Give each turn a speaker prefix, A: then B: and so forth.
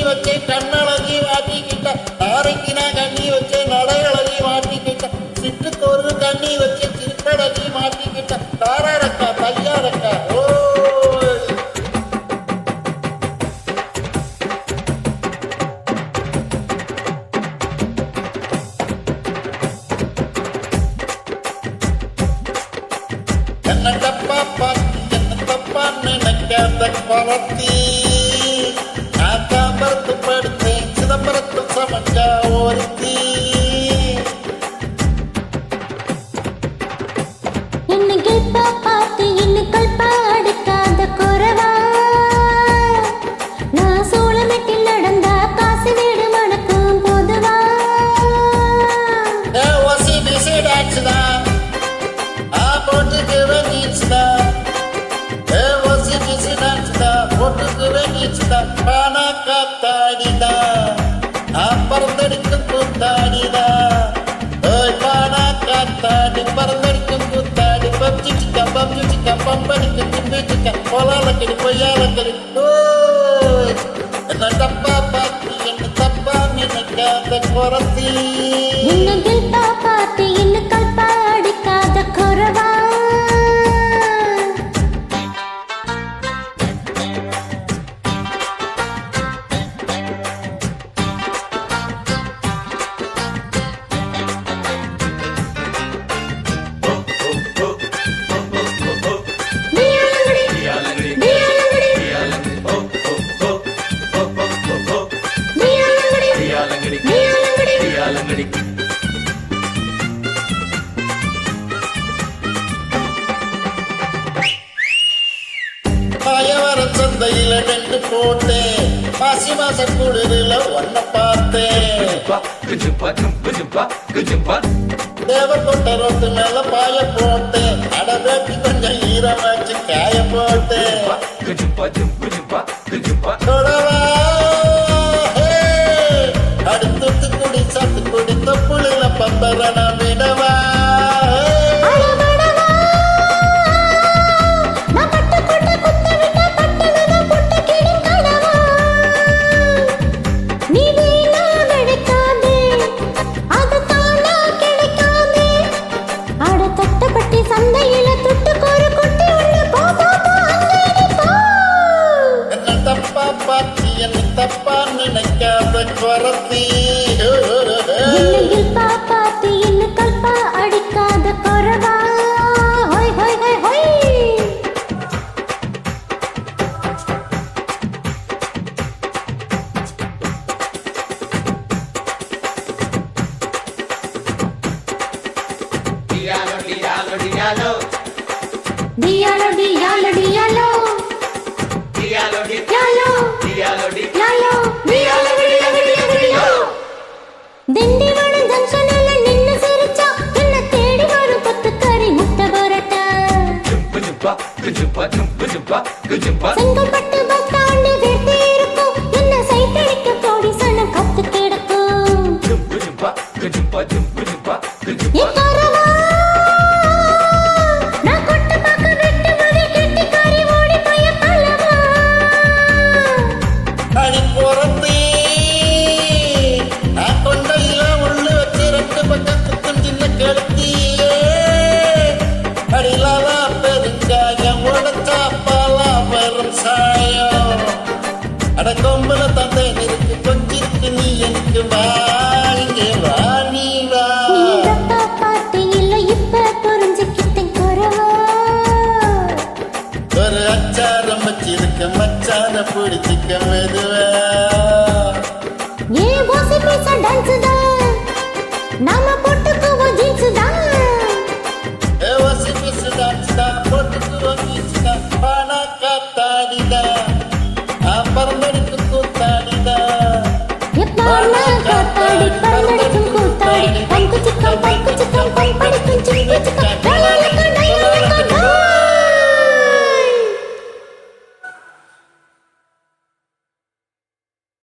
A: வச்சே கண்ணழகி வாட்டிக்கிட்ட நாரைக்கு நான் கண்ணி வச்சே நடையழகி மாட்டிக்கிட்ட சிட்டுக்கு ஒரு கண்ணி வச்சே சிற்பழகி மாட்டிக்கிட்ட தாராரக்கா தையாரக்கா ஓ என்ன தப்பா பார்த்து என்ன தப்பா நினைக்காத குளத்தி நான் தாம்பரத்து படுத்தேன் சிதம்பரத்து சமைச்சா ஒருத்தி
B: இன்னைக்கு பார்த்து இன்னுக்கள் பாடுக்காத குறவா நான் சோளமெட்டில் நடந்தா காசு வீடு மணக்கும் பொதுவா
A: ஓசி பிசி டான்ஸ் தான் போட்டுக்குவே நீச்சு தான் ஓசி பிசி டான்ஸ் தான் போட்டுக்குவே நீச்சு தான் பானா காத்தாடிதான் நான் பறந்தடிக்கும் கூத்தாடிதான் ஓய் பானா காத்தாடி பறந்தடிக்கும் கூத்தாடி பப்ஜிச்சிக்கா பம்படிக்கும் திம்பிச்சிக்கா பொலாலக்கடி பொய்யாலக்கடி ஓய் என்ன தப்பா பார்த்து என்ன தப்பா நினைக்காத குறத்தி
B: இன்னைக்கு பார்த்து இன்னுக்கள் பாடுக்காத குறவா
A: மாயவரம் சந்தையில நின்று போட்டேன் மாசி மாச குளிரில ஒன்ன பார்த்தேன் தேவக்கோட்டை ரோட்டு மேல பாய போட்டேன் அடவேட்டி கொஞ்சம் ஈரமாச்சு காய போட்டேன் தொடவா அடுத்து குடி சத்து குடி தொப்புளில பம்பரன விடவா தப்பா நினைக்காத குறத்தி
B: பார்த்து இன்னுக்கள் அடிக்காத குறவா ஹொய் ஹொய் ஹொய் ஹொய்
C: Diallo,
B: diallo, diallo, diallo.
C: diallo,
B: Diallo,
C: diallo,
B: diallo, diallo, diallo, diallo. Tindivanam ஜங்ஷன்ல நின்னு சிரிச்சா என்ன தேடி வரும் கொத்துக்கறி முட்டை பரோட்டா செங்கல்பட்டு பஸ் ஸ்டாண்டு வெட்டி இருக்கும் என்ன சைட் அடிக்க கோடி சனம் கத்து கிடக்கும் நான் கொட்ட பாக்க வெட்டு மதி கெட்டி கறி ஓடி போய பல்லவா
A: அடி குறத்தி நான் கொண்டையில உள்ள வச்சு ரெண்டு பக்கம் குத்தும் சின்ன கெடுத்தியே அடிலாவா பெருங்காயம் உடச்சா பாலா பெரும் சாயம் அட கொம்புல தந்தை இருக்கு கொஞ்சிருக்கு நீ எனக்கு வாங்க வாணி வா
B: பார்த்து இல்ல இப்ப புரிஞ்சுக்கிட்டேன் குறவா
A: ஒரு அச்சாரம் வச்சிருக்க மச்சான பிடிச்சிக்க மெதுவா
B: ஏ வாசி பீசா டான்ஸ் தான் நாம போட்டுக்குவோம் ஜீன்ஸ் தான்
A: ஓசி பிசு டான்ஸ் தான் போட்டுக்குவோம் ஜீன்ஸ் தான் பானா காத்தாடிதா பறந்தடிக்கும் கூத்தாடிதான்
B: எப்போனா காத்தாடி பறந்தடிக்கும் கூத்தாடி பங்கு சிக்கம் பங்கு சிக்கம் பம்படிக்கும் சிங்கு சிக்கம்